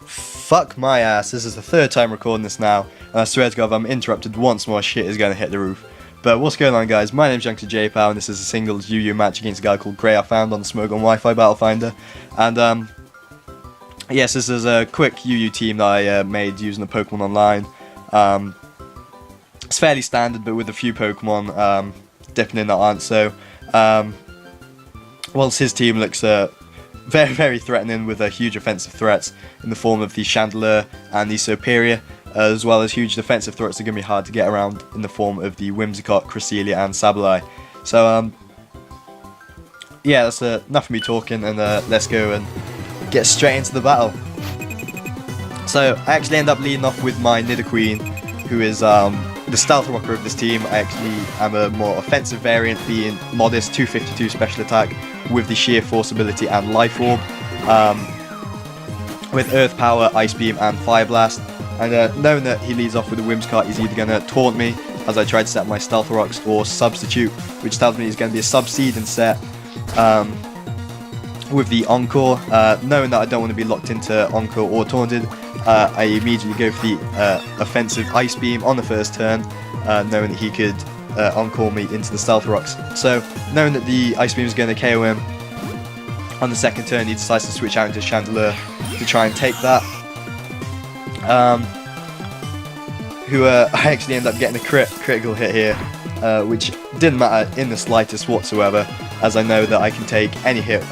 Fuck my ass, this is the third time recording this now, and I swear to God if I'm interrupted once more, shit is going to hit the roof. But what's going on, guys? My name's Youngster JPow, and this is a singles UU match against a guy called Grey I found on the smogon Wi-Fi Battle Finder. And yes, this is a quick UU team that I made using the Pokemon Online. It's fairly standard, but with a few Pokemon dipping in that aren't so. Whilst his team looks very, very threatening with huge offensive threats in the form of the Chandelure and the Serperior, as well as huge defensive threats that are going to be hard to get around in the form of the Whimsicott, Cresselia and Sableye. So, yeah, that's enough of me talking, and let's go and get straight into the battle. So, I actually end up leading off with my Nidoqueen, who is the stealth rocker of this team. I actually am a more offensive variant, being modest 252 special attack with the sheer force ability and life orb, with earth power, ice beam and fire blast. And knowing that he leads off with a Whimsicott, he's either going to taunt me as I try to set my stealth rocks, or substitute, which tells me he's going to be a sub-seeding set with the Encore. Knowing that I don't want to be locked into Encore or taunted, I immediately go for the offensive ice beam on the first turn, knowing that he could Encore me into the stealth rocks. So knowing that the ice beam is going to KO him on the second turn, he decides to switch out into Chandelure to try and take that. I actually end up getting a critical hit here, which didn't matter in the slightest whatsoever, as I know that I can take any hit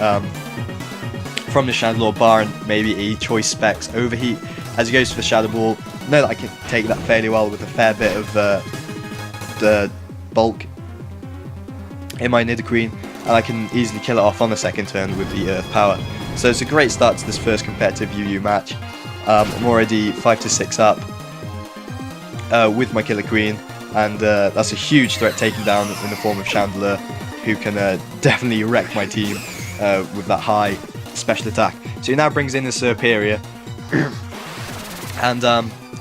from the Chandelure, bar and maybe a choice specs overheat. As he goes for the Shadow Ball, know that I can take that fairly well with a fair bit of the bulk in my Nidoqueen, and I can easily kill it off on the second turn with the Earth Power. So it's a great start to this first competitive UU match. I'm already 5-6 up with my Killer Queen, and that's a huge threat taken down in the form of Chandelure, who can definitely wreck my team with that high special attack. So he now brings in the Serperior, and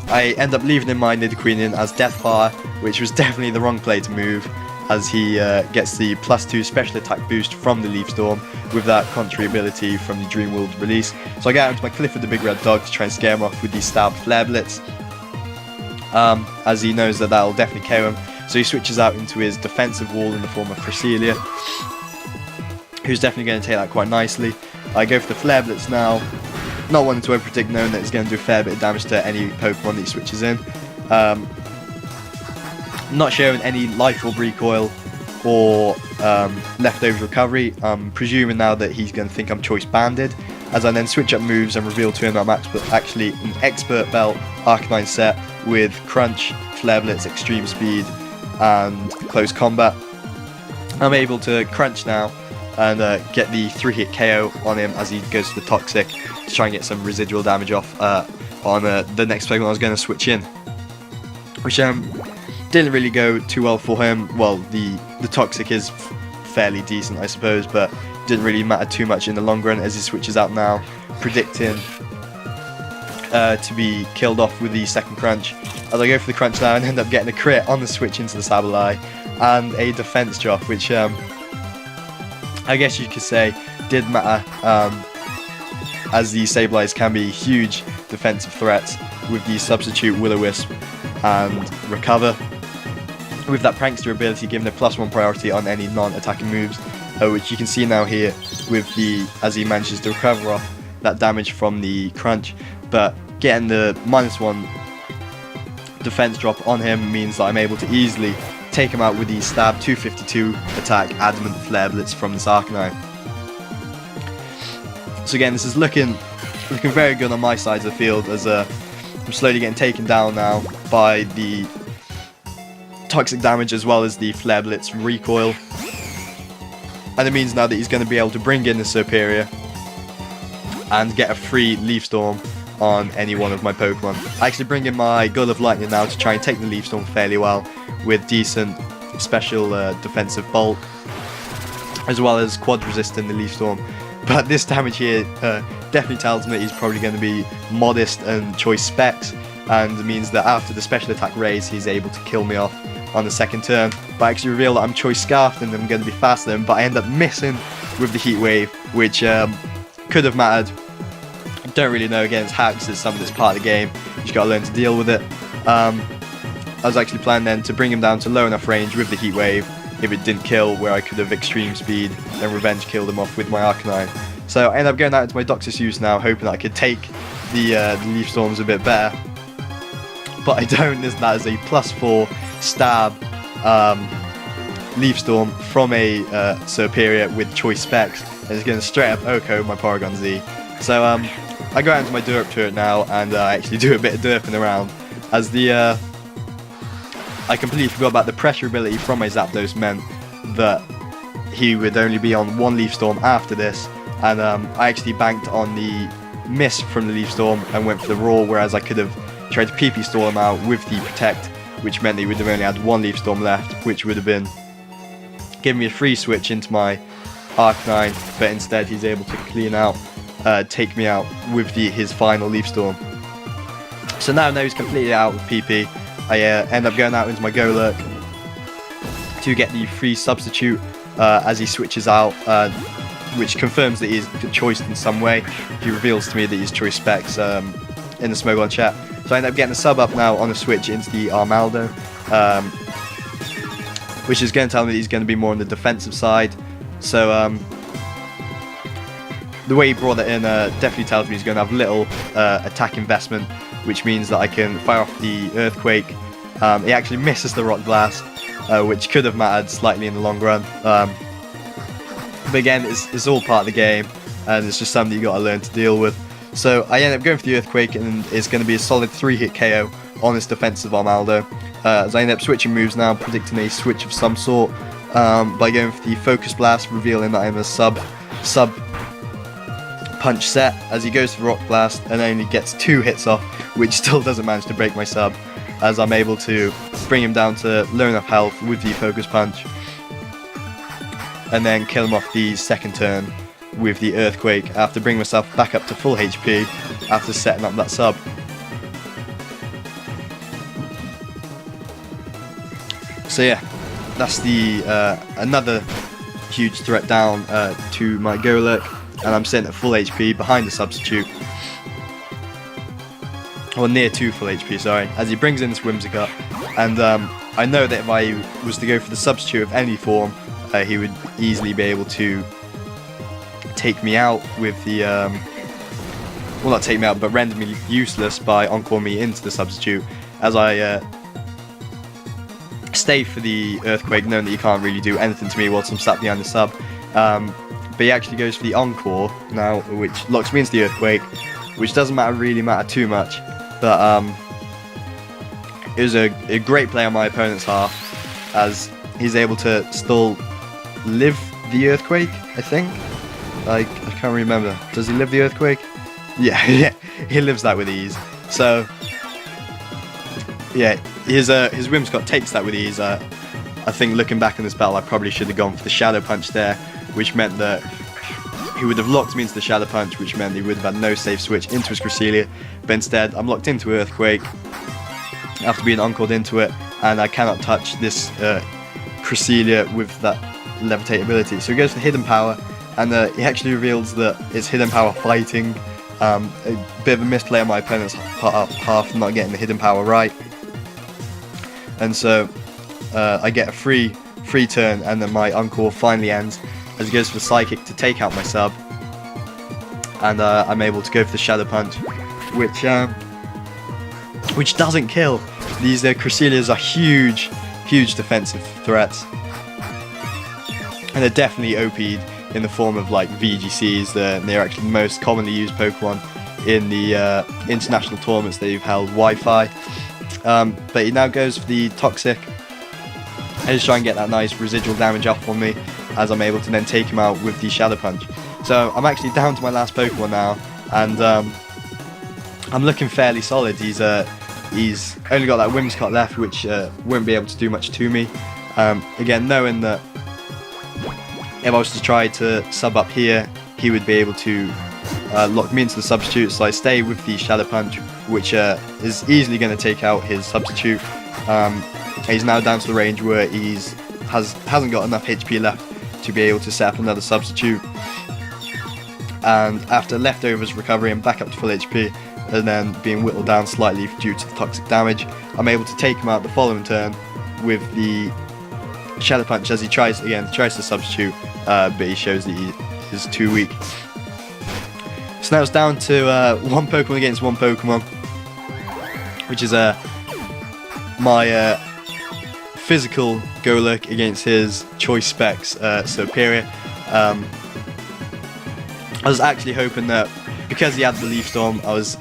I end up leaving in my Nidoqueen in as Deathfire, which was definitely the wrong play to move, as he gets the +2 special attack boost from the Leaf Storm with that contrary ability from the Dream World release. So I get out into my Clifford the Big Red Dog to try and scare him off with the Stab Flare Blitz, as he knows that will definitely KO him. So he switches out into his defensive wall in the form of Cresselia, who's definitely going to take that quite nicely. I go for the Flare Blitz now, not wanting to over-predict, knowing that it's going to do a fair bit of damage to any Pokemon that he switches in. Not showing any Life Orb recoil or leftover recovery. I'm presuming now that he's going to think I'm Choice Banded, as I then switch up moves and reveal to him I'm actually an Expert Belt Arcanine set with Crunch, Flare Blitz, Extreme Speed and Close Combat. I'm able to Crunch now and get the 3-hit KO on him as he goes to the Toxic to try and get some residual damage off on the next Pokemon I was going to switch in, which didn't really go too well for him. Well, the Toxic is fairly decent, I suppose, but didn't really matter too much in the long run, as he switches out now, predicting to be killed off with the second Crunch. As I go for the Crunch now and end up getting a crit on the switch into the Sableye and a defense drop, which I guess you could say did matter, as the Sableyes can be huge defensive threats with the substitute Will-O-Wisp and Recover, with that Prankster ability giving a +1 priority on any non-attacking moves, which you can see now here with as he manages to recover off that damage from the Crunch, but getting the -1 defense drop on him means that I'm able to easily take him out with the Stab 252 attack Adamant Flare Blitz from this Arcanine. So again, this is looking very good on my side of the field, as I'm slowly getting taken down now by the Toxic damage as well as the Flare Blitz recoil. And it means now that he's going to be able to bring in the Serperior and get a free Leaf Storm on any one of my Pokemon. I actually bring in my Gull of Lightning now to try and take the Leaf Storm fairly well, with decent special defensive bulk, as well as quad resisting the Leaf Storm. But this damage here definitely tells me that he's probably going to be modest and choice specs, and means that after the special attack raise he's able to kill me off on the second turn. But I actually reveal that I'm choice scarfed and I'm going to be faster than him, but I end up missing with the Heat Wave, which could have mattered don't really know. Again, it's hacks, it's something that's part of the game. You just gotta learn to deal with it. I was actually planning then to bring him down to low enough range with the heat wave if it didn't kill, where I could have extreme speed and revenge killed him off with my Arcanine. So I ended up going out into my Doxus use now, hoping that I could take the Leaf Storms a bit better. But I don't, as that is a +4 stab Leaf Storm from a Serperior with choice specs, and it's going to straight up Oko my Porygon Z. So I go out into my derp turret now, and I actually do a bit of derping around, as the I completely forgot about the pressure ability from my Zapdos meant that he would only be on 1 Leaf Storm after this, and I actually banked on the miss from the Leaf Storm and went for the Roar, whereas I could have tried to PP Storm out with the Protect, which meant that he would have only had 1 Leaf Storm left, which would have been giving me a free switch into my Arcanine, but instead he's able to clean out, take me out with his final Leaf Storm. So now he's completely out of PP. I end up going out into my Golurk to get the free substitute as he switches out, which confirms that he's choiced in some way. He reveals to me that he's choice specs in the Smogon chat. So I end up getting a sub up now on a switch into the Armaldo, which is going to tell me that he's going to be more on the defensive side. So the way he brought it in definitely tells me he's going to have little attack investment, which means that I can fire off the Earthquake. He actually misses the Rock Blast, which could have mattered slightly in the long run. But again, it's all part of the game, and it's just something you got to learn to deal with. So I end up going for the Earthquake, and it's going to be a solid 3-hit KO on this defensive Armaldo. As I end up switching moves now, predicting a switch of some sort by going for the Focus Blast, revealing that I'm a sub punch set, as he goes for Rock Blast and only gets 2 hits off, which still doesn't manage to break my sub, as I'm able to bring him down to low enough health with the Focus Punch, and then kill him off the second turn with the Earthquake after bringing myself back up to full HP after setting up that sub. So yeah, that's the another huge threat down to my Golurk, and I'm sitting at full HP behind the substitute, or near to full HP, sorry, as he brings in this Whimsicott, and I know that if I was to go for the substitute of any form, he would easily be able to take me out with the, well, not take me out, but render me useless by Encore me into the substitute, as I stay for the Earthquake, knowing that you can't really do anything to me whilst I'm sat behind the sub. But he actually goes for the Encore now, which locks me into the Earthquake, which doesn't really matter too much, but it was a great play on my opponent's half, as he's able to still live the Earthquake, I think. Like, I can't remember. Does he live the Earthquake? Yeah, yeah, he lives that with ease. So yeah, his Whimsicott takes that with ease. I think looking back in this battle, I probably should have gone for the Shadow Punch there, which meant that he would have locked me into the Shadow Punch, which meant he would have had no safe switch into his Cresselia. But instead, I'm locked into Earthquake after being encored into it, and I cannot touch this Cresselia with that Levitate ability. So he goes for Hidden Power, and he actually reveals that it's Hidden Power fighting. A bit of a misplay on my opponent's half, not getting the Hidden Power right. And so I get a free turn, and then my Encore finally ends as he goes for the Psychic to take out my sub, and I'm able to go for the Shadow Punch, which doesn't kill. These Cresselias are huge defensive threats, and they're definitely OP'd in the form of like VGCs. They're actually the most commonly used Pokemon in the international tournaments that you've held, Wi-Fi. But he now goes for the Toxic. I just try and get that nice residual damage off on me, as I'm able to then take him out with the Shadow Punch. So I'm actually down to my last Pokemon now, and I'm looking fairly solid. He's only got that Whimsicott left, which won't be able to do much to me. Again, knowing that if I was to try to sub up here, he would be able to lock me into the substitute, so I stay with the Shadow Punch, which is easily going to take out his substitute. He's now down to the range where hasn't got enough HP left to be able to set up another substitute. and after leftovers recovery and back up to full HP, and then being whittled down slightly due to the toxic damage, I'm able to take him out the following turn with the Shadow Punch as he tries to substitute, but he shows that he is too weak. So now it's down to one Pokemon against one Pokemon, which is my physical Golurk against his choice specs Serperior. I was actually hoping that because he had the Leaf Storm, I was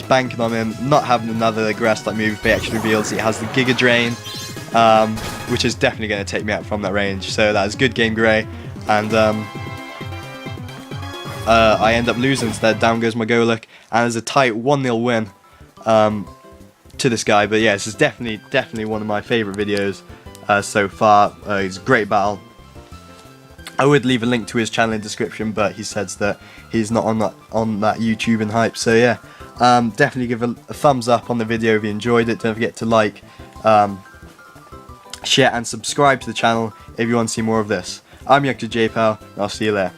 banking on him not having another Grass-type move, but he actually reveals he has the Giga Drain, which is definitely going to take me out from that range. So that is good game, Grey, and I end up losing instead. Down goes my Golurk, and there's a tight 1-0 win to this guy. But yeah, this is definitely one of my favourite videos so far. It's a great battle. I would leave a link to his channel in the description, but he says that he's not on that YouTube and hype. So yeah, definitely give a thumbs up on the video if you enjoyed it. Don't forget to like, share and subscribe to the channel if you want to see more of this. I'm Youngster JPal, and I'll see you there.